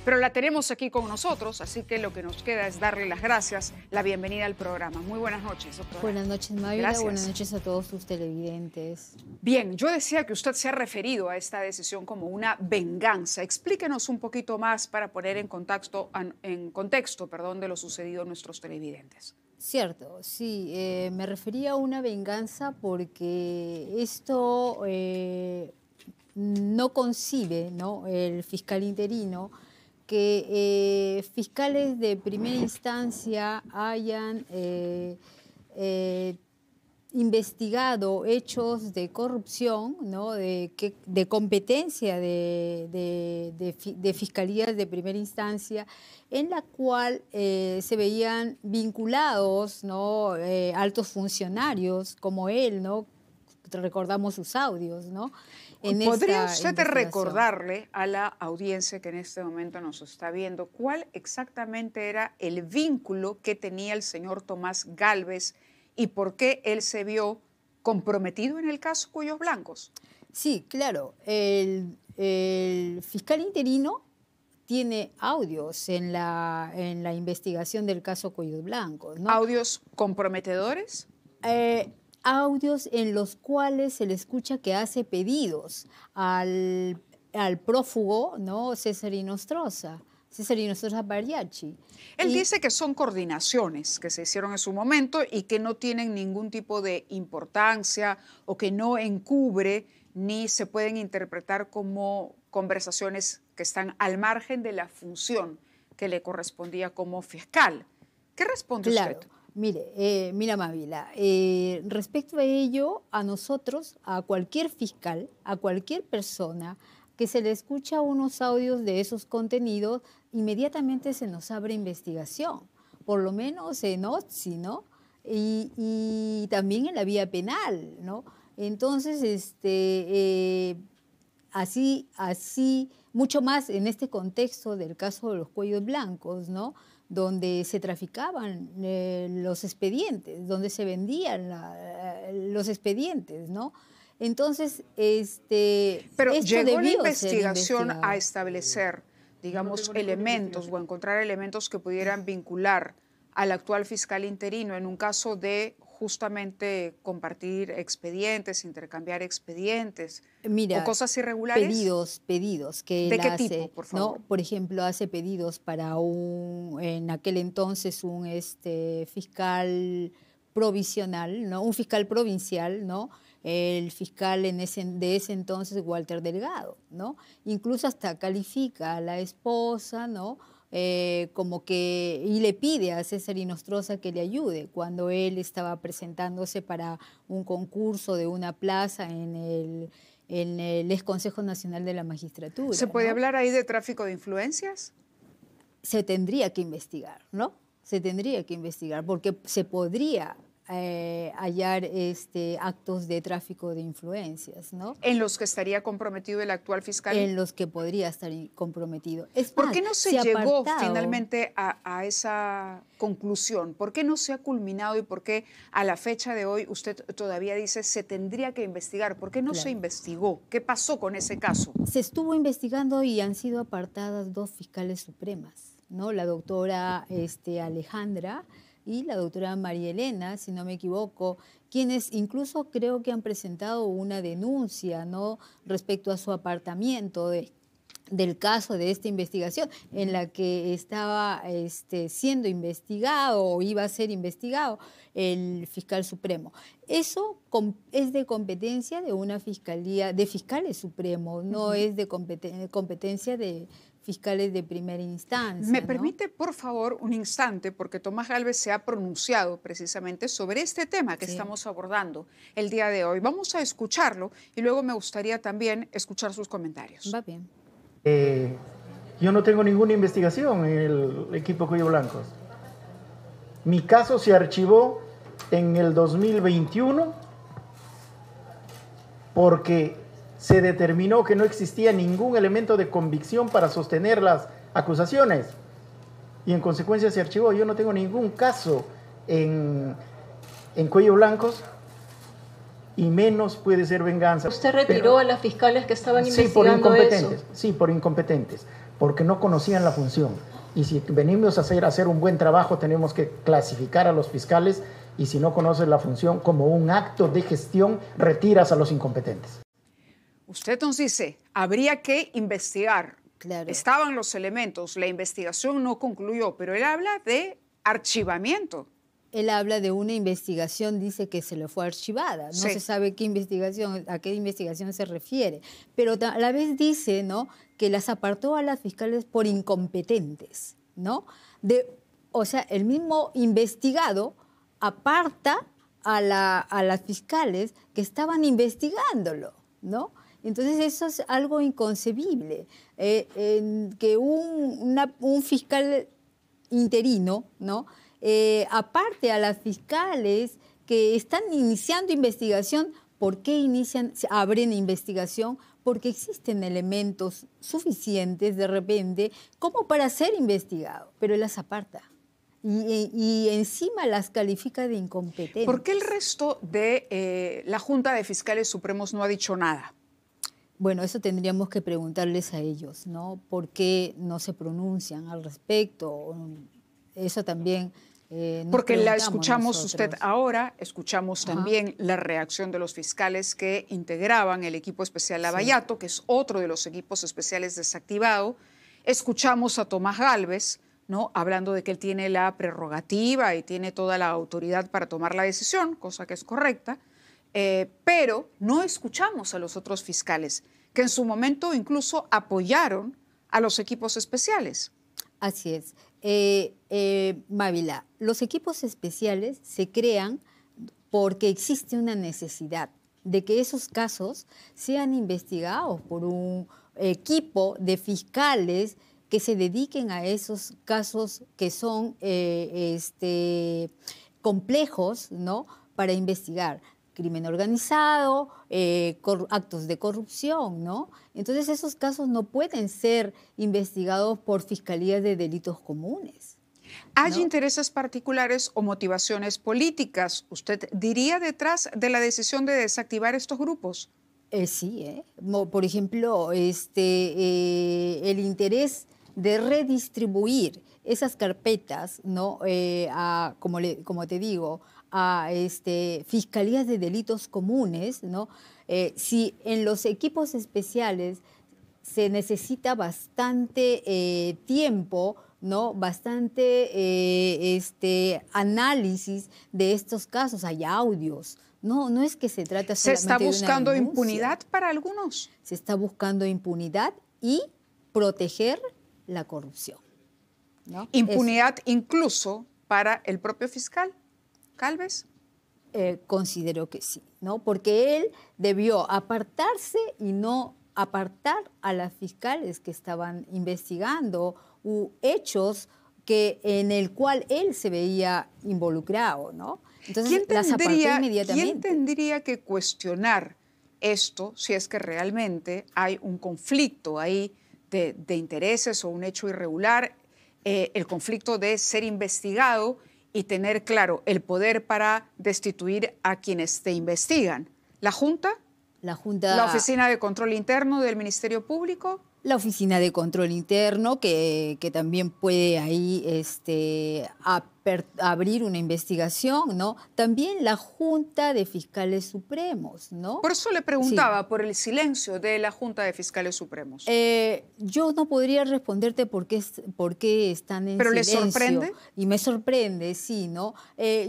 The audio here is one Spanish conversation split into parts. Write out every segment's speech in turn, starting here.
Pero la tenemos aquí con nosotros, así que lo que nos queda es darle las gracias, la bienvenida al programa. Muy buenas noches, doctora. Buenas noches, Mávila. Buenas noches a todos sus televidentes. Bien, yo decía que usted se ha referido a esta decisión como una venganza. Explíquenos un poquito más para poner en contexto de lo sucedido a nuestros televidentes. Cierto, sí, me refería a una venganza porque esto no concibe, ¿no?, el fiscal interino que fiscales de primera instancia hayan investigado hechos de corrupción, ¿no?, de competencia de fiscalías de primera instancia, en la cual se veían vinculados, ¿no?, altos funcionarios como él, ¿no? Recordamos sus audios, ¿no? ¿Podría usted recordarle a la audiencia que en este momento nos está viendo cuál exactamente era el vínculo que tenía el señor Tomás Gálvez y por qué él se vio comprometido en el caso Cuellos Blancos? Sí, claro. El fiscal interino tiene audios en la investigación del caso Cuellos Blancos, ¿no? ¿Audios comprometedores? Audios en los cuales se le escucha que hace pedidos al prófugo, ¿no?, César Inostroza Bariachi. Él dice que son coordinaciones que se hicieron en su momento y que no tienen ningún tipo de importancia o que no encubre ni se pueden interpretar como conversaciones que están al margen de la función que le correspondía como fiscal. ¿Qué responde usted? Mire, mira, Mávila, respecto a ello, a nosotros, a cualquier fiscal, a cualquier persona que se le escucha unos audios de esos contenidos, inmediatamente se nos abre investigación, por lo menos en OTSI, ¿no? Y también en la vía penal, ¿no? Entonces, así, mucho más en este contexto del caso de los Cuellos Blancos, ¿no?, donde se traficaban los expedientes, donde se vendían los expedientes, ¿no? Entonces, pero llegó la investigación a establecer, digamos, elementos o encontrar elementos que pudieran vincular al actual fiscal interino en un caso de justamente compartir expedientes, intercambiar expedientes, o cosas irregulares. Pedidos que ¿De qué hace, tipo, por favor? ¿no? Por ejemplo, hace pedidos para en aquel entonces un fiscal provisional, ¿no?, un fiscal provincial, ¿no?, el fiscal de ese entonces, Walter Delgado, ¿no? Incluso hasta califica a la esposa, ¿no?, como que, y le pide a César Inostroza que le ayude cuando él estaba presentándose para un concurso de una plaza en el ex Consejo Nacional de la Magistratura. ¿Se puede, ¿no?, hablar ahí de tráfico de influencias? Se tendría que investigar, ¿no? Se tendría que investigar porque se podría hallar actos de tráfico de influencias, ¿no? ¿En los que estaría comprometido el actual fiscal? En los que podría estar comprometido. ¿Por qué no se llegó finalmente a esa conclusión? ¿Por qué no se ha culminado y por qué a la fecha de hoy usted todavía dice se tendría que investigar? ¿Por qué no se investigó? ¿Qué pasó con ese caso? Se estuvo investigando y han sido apartadas 2 fiscales supremas, ¿no? La doctora Alejandra y la doctora María Elena, si no me equivoco, quienes incluso creo que han presentado una denuncia, ¿no?, respecto a su apartamiento del caso de esta investigación, en la que estaba siendo investigado o iba a ser investigado el fiscal supremo. Eso es de competencia de una fiscalía, de fiscales supremos, no es de competencia de fiscales de primera instancia. ¿Me permite, por favor, un instante? Porque Tomás Gálvez se ha pronunciado precisamente sobre este tema que estamos abordando el día de hoy. Vamos a escucharlo y luego me gustaría también escuchar sus comentarios. Va bien. Yo no tengo ninguna investigación en el equipo Cuellos Blancos. Mi caso se archivó en el 2021 porque se determinó que no existía ningún elemento de convicción para sostener las acusaciones y en consecuencia se archivó. Yo no tengo ningún caso en Cuellos Blancos y menos puede ser venganza. ¿Usted retiró a las fiscales que estaban investigando eso? Sí, por incompetentes. porque no conocían la función. Y si venimos a hacer un buen trabajo, tenemos que clasificar a los fiscales, y si no conoces la función como un acto de gestión, retiras a los incompetentes. Usted nos dice, habría que investigar. Claro. Estaban los elementos, la investigación no concluyó, pero él habla de archivamiento. Él habla de una investigación, dice que se le fue archivada. No Sí. se sabe qué investigación, a qué investigación se refiere. Pero a la vez dice, ¿no?, que las apartó a las fiscales por incompetentes, ¿no? O sea, el mismo investigado aparta a las fiscales que estaban investigándolo, ¿no? Entonces eso es algo inconcebible, que un fiscal interino, ¿no?, aparte a las fiscales que están iniciando investigación. ¿Por qué abren investigación? Porque existen elementos suficientes de repente como para ser investigado, pero él las aparta. Y encima las califica de incompetentes. ¿Por qué el resto de la Junta de Fiscales Supremos no ha dicho nada? Bueno, eso tendríamos que preguntarles a ellos, ¿no? ¿Por qué no se pronuncian al respecto? Eso también porque la escuchamos nosotros. usted ahora, escuchamos también la reacción de los fiscales que integraban el equipo especial Lavallato, sí, que es otro de los equipos especiales desactivado. Escuchamos a Tomás Gálvez, ¿no?, hablando de que él tiene la prerrogativa y tiene toda la autoridad para tomar la decisión, cosa que es correcta, pero no escuchamos a los otros fiscales, que en su momento incluso apoyaron a los equipos especiales. Así es. Mávila, los equipos especiales se crean porque existe una necesidad de que esos casos sean investigados por un equipo de fiscales que se dediquen a esos casos que son complejos, ¿no?, para investigar. Crimen organizado, actos de corrupción, ¿no? Entonces esos casos no pueden ser investigados por fiscalías de delitos comunes. ¿Hay ¿no? intereses particulares o motivaciones políticas, usted diría, detrás de la decisión de desactivar estos grupos? Sí, por ejemplo, el interés de redistribuir esas carpetas, ¿no?, como te digo, a fiscalías de delitos comunes, ¿no? Si en los equipos especiales se necesita bastante tiempo, ¿no?, bastante análisis de estos casos, hay audios. No es que se trata solamente de una denuncia. ¿Se está buscando impunidad para algunos? Se está buscando impunidad y proteger la corrupción, ¿no? ¿Impunidad incluso para el propio fiscal Gálvez? Considero que sí, ¿no? Porque él debió apartarse y no apartar a las fiscales que estaban investigando hechos en el cual él se veía involucrado, ¿no? Entonces las apartó inmediatamente. ¿Quién tendría que cuestionar esto si es que realmente hay un conflicto ahí de intereses o un hecho irregular, el conflicto de ser investigado y tener claro el poder para destituir a quienes te investigan? ¿La Junta? ¿La Oficina de Control Interno del Ministerio Público? La Oficina de Control Interno, que también puede ahí abrir una investigación, ¿no? También la Junta de Fiscales Supremos, ¿no? Por eso le preguntaba, sí, por el silencio de la Junta de Fiscales Supremos. Yo no podría responderte por qué están en silencio. ¿Pero le sorprende? Y me sorprende, sí, ¿no?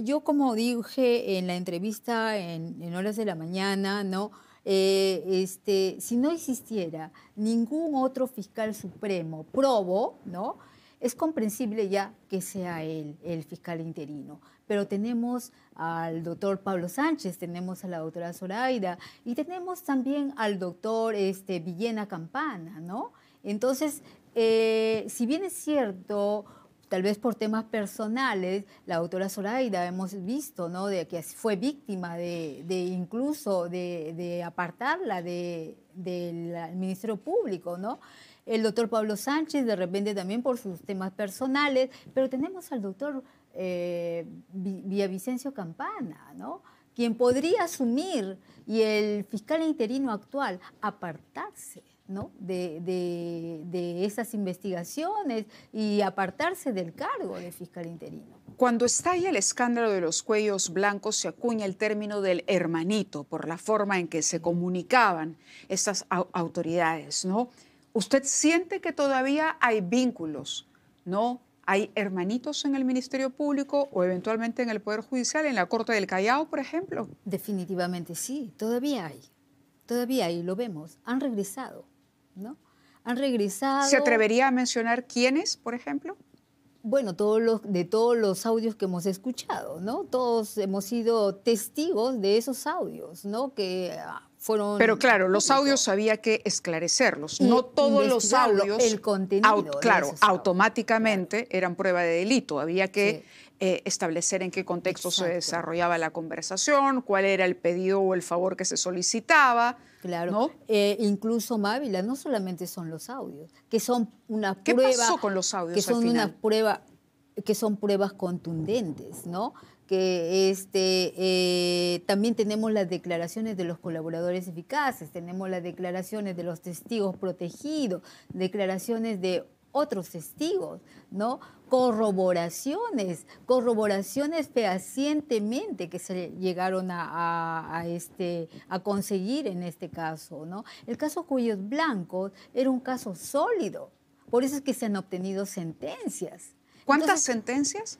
Yo, como dije en la entrevista en Horas de la Mañana, ¿no?, si no existiera ningún otro fiscal supremo probo, ¿no?, es comprensible ya que sea él el fiscal interino. Pero tenemos al doctor Pablo Sánchez, tenemos a la doctora Zoraida y tenemos también al doctor Villena Campana, ¿no? Entonces, si bien es cierto, tal vez por temas personales, la doctora Zoraida hemos visto, ¿no?, de que fue víctima incluso de apartarla del Ministerio Público, ¿no? El doctor Pablo Sánchez, de repente también por sus temas personales, pero tenemos al doctor Villavicencio Campana, ¿no?, quien podría asumir, y el fiscal interino actual apartarse, ¿no? de esas investigaciones y apartarse del cargo de fiscal interino. Cuando estalla el escándalo de los cuellos blancos, se acuña el término del hermanito por la forma en que se comunicaban estas autoridades, ¿no? ¿Usted siente que todavía hay vínculos, ¿no? ¿Hay hermanitos en el Ministerio Público o eventualmente en el Poder Judicial, en la Corte del Callao, por ejemplo? Definitivamente sí, todavía hay, lo vemos, han regresado, ¿no? Han regresado. ¿Se atrevería a mencionar quiénes, por ejemplo? Bueno, de todos los audios que hemos escuchado, ¿no? Todos hemos sido testigos de esos audios, ¿no? Que fueron... Pero claro, los audios había que esclarecerlos. No todos los audios, el contenido claro, automáticamente eran prueba de delito. Había que establecer en qué contexto se desarrollaba la conversación, cuál era el pedido o el favor que se solicitaba. Claro, ¿no? Incluso, Mávila, no solamente son los audios, que son una ¿Qué prueba... pasó con los audios que son al final? una prueba, que son pruebas contundentes, ¿no? Que también tenemos las declaraciones de los colaboradores eficaces, tenemos las declaraciones de los testigos protegidos, declaraciones de otros testigos, ¿no? Corroboraciones fehacientemente que se llegaron a conseguir en este caso, ¿no? El caso Cuellos Blancos era un caso sólido, por eso es que se han obtenido sentencias. ¿Cuántas sentencias?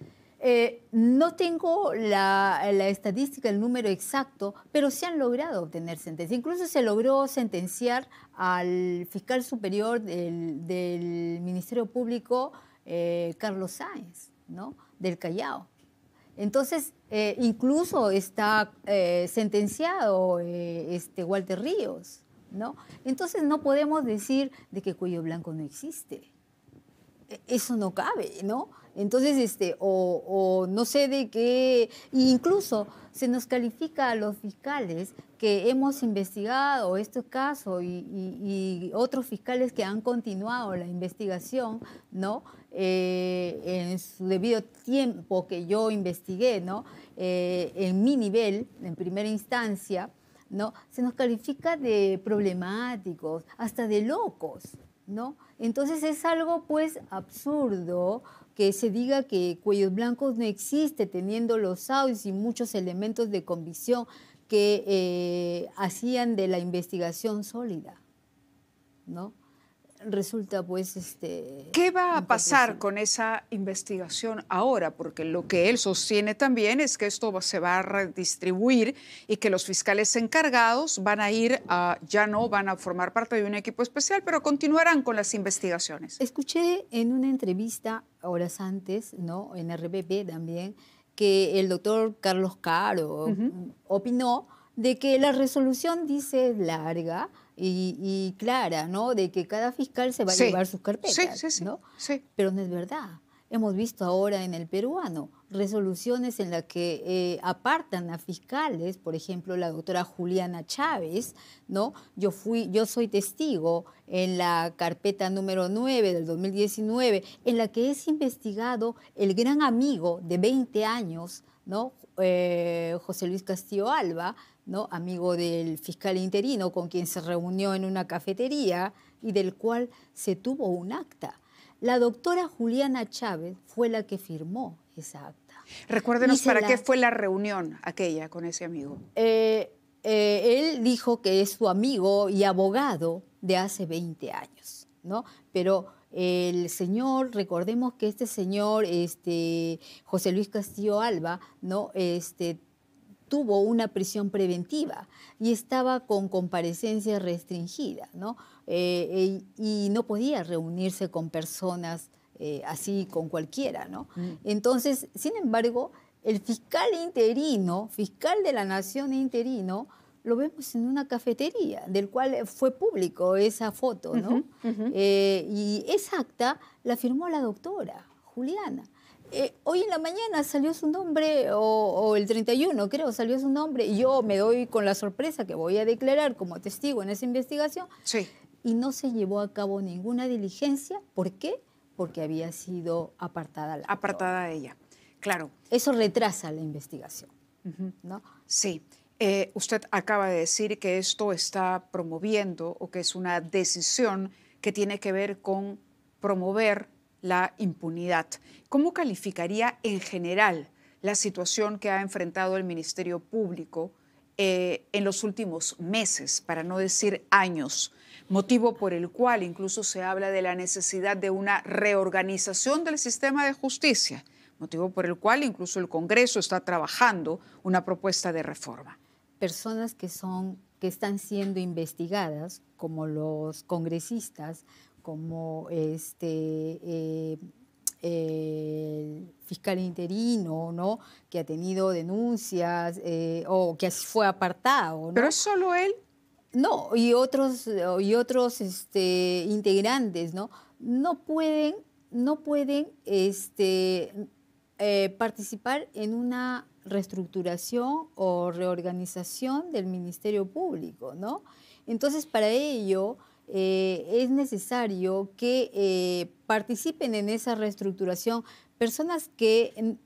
No tengo la estadística, el número exacto, pero se han logrado obtener sentencias. Incluso se logró sentenciar al fiscal superior del Ministerio Público, Carlos Sáenz, ¿no? Del Callao. Entonces, incluso está sentenciado Walter Ríos, ¿no? Entonces, no podemos decir de que Cuello Blanco no existe. Eso no cabe, ¿no? Entonces, o no sé de qué, incluso se nos califica a los fiscales que hemos investigado este caso y otros fiscales que han continuado la investigación, ¿no? En su debido tiempo que yo investigué, ¿no? En mi nivel, en primera instancia, ¿no? Se nos califica de problemáticos, hasta de locos, ¿no? Entonces es algo pues absurdo que se diga que Cuellos Blancos no existe, teniendo los audios y muchos elementos de convicción que hacían de la investigación sólida, ¿no? Resulta pues ¿Qué va a pasar con esa investigación ahora? Porque lo que él sostiene también es que esto se va a redistribuir y que los fiscales encargados van a ir ya no van a formar parte de un equipo especial, pero continuarán con las investigaciones. Escuché en una entrevista horas antes, ¿no? En RPP también, que el doctor Carlos Caro opinó de que la resolución dice larga y clara, ¿no? De que cada fiscal se va a llevar sus carpetas, ¿no? Sí. Pero no es verdad. Hemos visto ahora en el peruano resoluciones en las que apartan a fiscales, por ejemplo, la doctora Juliana Chávez, ¿no? Yo soy testigo en la carpeta número 9 del 2019, en la que es investigado el gran amigo de 20 años, ¿no? José Luis Castillo Alba, ¿no? Amigo del fiscal interino con quien se reunió en una cafetería y del cual se tuvo un acta. La doctora Juliana Chávez fue la que firmó esa acta. Recuérdenos para qué fue la reunión aquella con ese amigo. Él dijo que es su amigo y abogado de hace 20 años, ¿no? Pero el señor, recordemos que este señor, José Luis Castillo Alba, ¿no? Tuvo una prisión preventiva y estaba con comparecencia restringida, ¿no? Y no podía reunirse con personas así, con cualquiera, ¿no? Entonces, sin embargo, el fiscal interino, fiscal de la Nación interino, lo vemos en una cafetería, del cual fue público esa foto, ¿no? Y esa acta la firmó la doctora Juliana. Hoy en la mañana salió su nombre, o el 31 creo, salió su nombre, y yo me doy con la sorpresa que voy a declarar como testigo en esa investigación, y no se llevó a cabo ninguna diligencia. ¿Por qué? Porque había sido apartada apartada ella, claro. Eso retrasa la investigación, ¿no? Sí. Usted acaba de decir que esto está promoviendo o que es una decisión que tiene que ver con promover la impunidad. ¿Cómo calificaría en general la situación que ha enfrentado el Ministerio Público en los últimos meses, para no decir años? Motivo por el cual incluso se habla de la necesidad de una reorganización del sistema de justicia, motivo por el cual incluso el Congreso está trabajando una propuesta de reforma. Personas que están siendo investigadas, como los congresistas, como el fiscal interino, ¿no?, que ha tenido denuncias o que fue apartado, ¿no? ¿Pero es solo él? No, y otros integrantes, ¿no? No pueden participar en una reestructuración o reorganización del Ministerio Público, ¿no? Entonces, para ello es necesario que participen en esa reestructuración personas que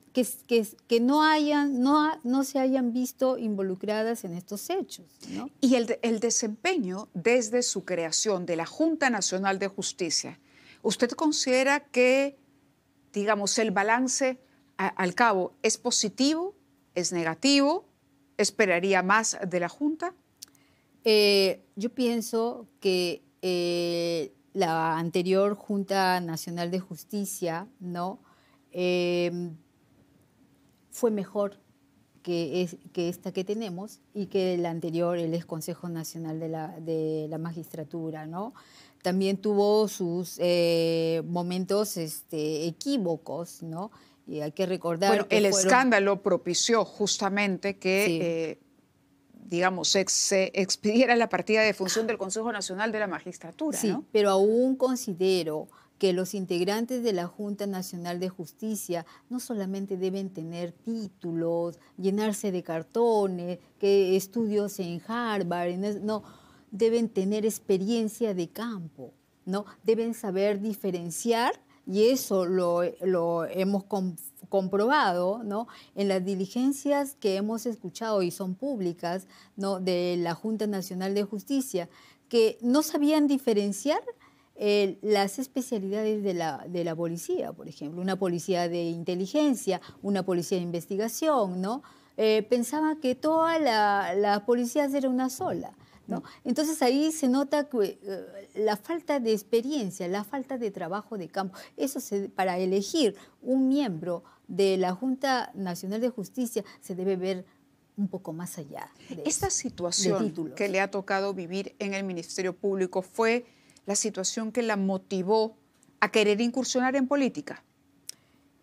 no se hayan visto involucradas en estos hechos, ¿no? Y el desempeño desde su creación de la Junta Nacional de Justicia, ¿usted considera que, digamos, el balance al cabo es positivo, es negativo? ¿Esperaría más de la Junta? Yo pienso que la anterior Junta Nacional de Justicia, ¿no?, fue mejor que esta que tenemos y que la anterior, el ex Consejo Nacional de la Magistratura, ¿no? También tuvo sus momentos equívocos, ¿no? Y hay que recordar bueno, que escándalo propició justamente que, sí, digamos, se expidiera la partida de función del Consejo Nacional de la Magistratura, sí, ¿no? pero aún considero que los integrantes de la Junta Nacional de Justicia no solamente deben tener títulos, llenarse de cartones, que estudios en Harvard, no, deben tener experiencia de campo, ¿no? Deben saber diferenciar, y eso lo hemos comprobado, ¿no?, en las diligencias que hemos escuchado y son públicas, ¿no?, de la Junta Nacional de Justicia, que no sabían diferenciar las especialidades de la policía, por ejemplo, una policía de inteligencia, una policía de investigación, ¿no? Pensaba que todas las policías eran una sola, ¿no? Entonces ahí se nota que, la falta de experiencia, la falta de trabajo de campo. Para elegir un miembro de la Junta Nacional de Justicia se debe ver un poco más allá de Esta eso, de situación títulos. que le ha tocado vivir en el Ministerio Público fue la situación que la motivó a querer incursionar en política.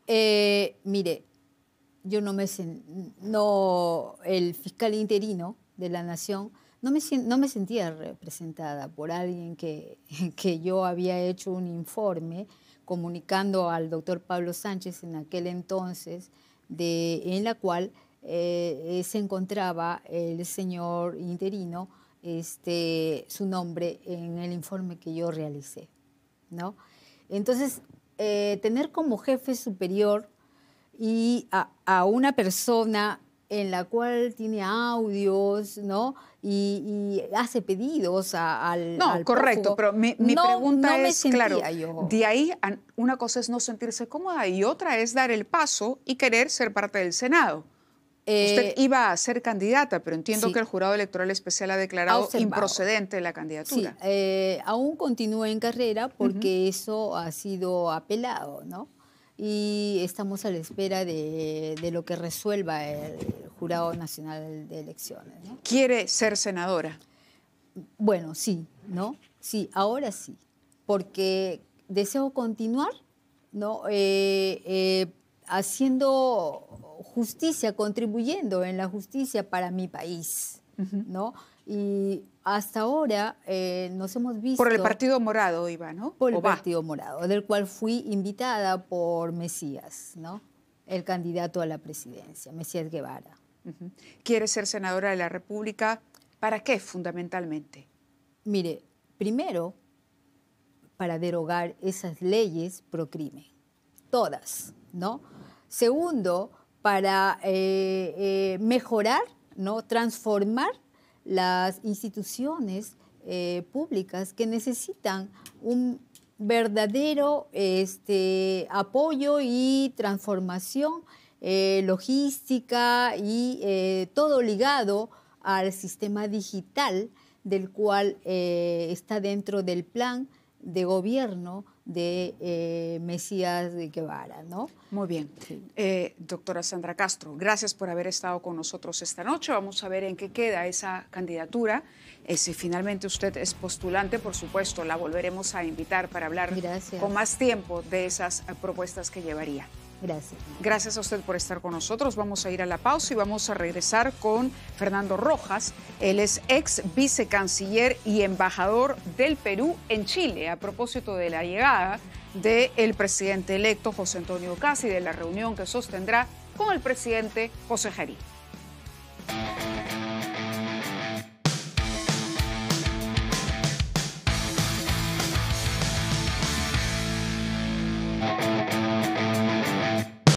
Mire, yo el fiscal interino de la Nación, no me sentía representada por alguien que yo había hecho un informe comunicando al doctor Pablo Sánchez en aquel entonces, en la cual se encontraba el señor interino, su nombre en el informe que yo realicé, ¿no? Entonces, tener como jefe superior y a una persona en la cual tiene audios, ¿no?, y hace pedidos al correcto, prófugo, pero mi pregunta no me es, sentía claro, yo. de ahí una cosa es no sentirse cómoda y otra es dar el paso y querer ser parte del Senado. Usted iba a ser candidata, pero entiendo sí, que el Jurado Electoral Especial ha declarado improcedente la candidatura. Sí, aún continúo en carrera porque eso ha sido apelado, ¿no? Y estamos a la espera de lo que resuelva el Jurado Nacional de Elecciones, ¿no? ¿Quiere ser senadora? Bueno, sí, ¿no? Sí, ahora sí, porque deseo continuar, ¿no?, haciendo justicia, contribuyendo en la justicia para mi país, ¿no? Y hasta ahora nos hemos visto... Por el Partido Morado iba, ¿no? Por el Partido Morado, del cual fui invitada por Mesías, ¿no?, el candidato a la presidencia, Mesías Guevara. ¿Quiere ser senadora de la República? ¿Para qué, fundamentalmente? Mire, primero, para derogar esas leyes pro crimen, todas, ¿no? Segundo, para mejorar, ¿no?, transformar las instituciones públicas que necesitan un verdadero apoyo y transformación logística y todo ligado al sistema digital del cual está dentro del plan de gobierno de Mesías Guevara, ¿no? Muy bien. Sí. Doctora Sandra Castro, gracias por haber estado con nosotros esta noche. Vamos a ver en qué queda esa candidatura. Si finalmente usted es postulante, por supuesto, la volveremos a invitar para hablar con más tiempo de esas propuestas que llevaría. Gracias. Gracias a usted por estar con nosotros. Vamos a ir a la pausa y vamos a regresar con Fernando Rojas. Él es ex vicecanciller y embajador del Perú en Chile, a propósito de la llegada del presidente electo José Antonio Kast y de la reunión que sostendrá con el presidente José Jarí.